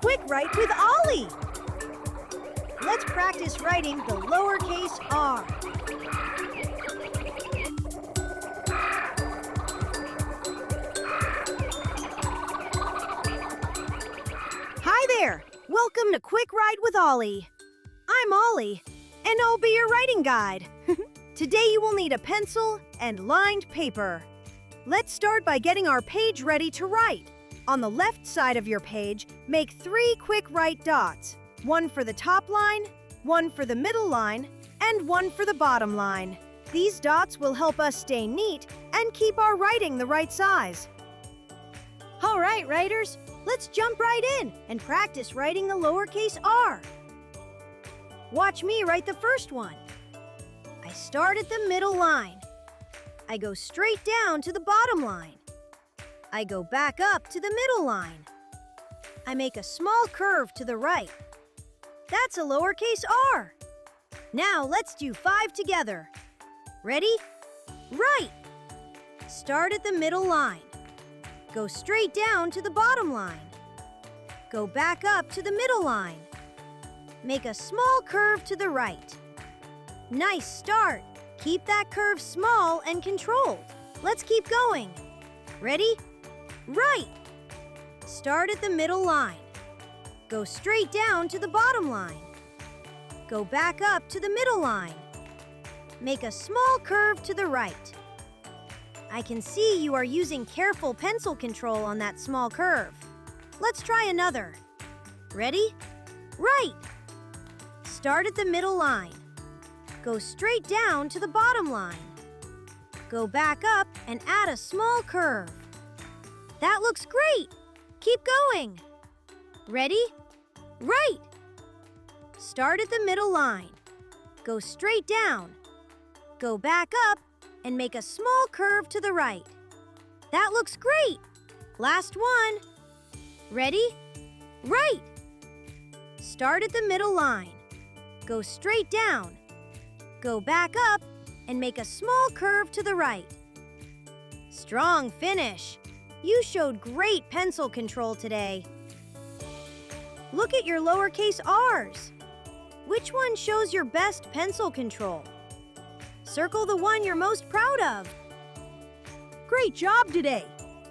Quick Write with Ollie! Let's practice writing the lowercase r. Hi there! Welcome to Quick Write with Ollie. I'm Ollie, and I'll be your writing guide. Today you will need a pencil and lined paper. Let's start by getting our page ready to write. On the left side of your page, make 3 quick write dots. One for the top line, one for the middle line, and one for the bottom line. These dots will help us stay neat and keep our writing the right size. All right, writers, let's jump right in and practice writing the lowercase r. Watch me write the first one. I start at the middle line. I go straight down to the bottom line. I go back up to the middle line. I make a small curve to the right. That's a lowercase r. Now let's do 5 together. Ready? Write. Start at the middle line. Go straight down to the bottom line. Go back up to the middle line. Make a small curve to the right. Nice start. Keep that curve small and controlled. Let's keep going. Ready? Write. Start at the middle line. Go straight down to the bottom line. Go back up to the middle line. Make a small curve to the right. I can see you are using careful pencil control on that small curve. Let's try another. Ready? Write. Start at the middle line. Go straight down to the bottom line. Go back up and add a small curve. That looks great! Keep going! Ready? Write! Start at the middle line. Go straight down. Go back up and make a small curve to the right. That looks great! Last one. Ready? Write! Start at the middle line. Go straight down. Go back up and make a small curve to the right. Strong finish! You showed great pencil control today. Look at your lowercase r's. Which one shows your best pencil control? Circle the one you're most proud of. Great job today!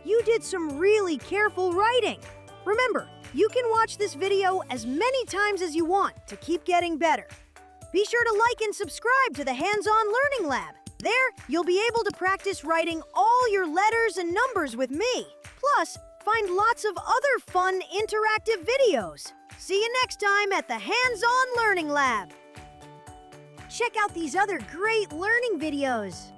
You did some really careful writing. Remember, you can watch this video as many times as you want to keep getting better. Be sure to like and subscribe to the Hands-On Learning Lab. There, you'll be able to practice writing all your letters and numbers with me. Plus, find lots of other fun interactive videos. See you next time at the Hands-On Learning Lab. Check out these other great learning videos.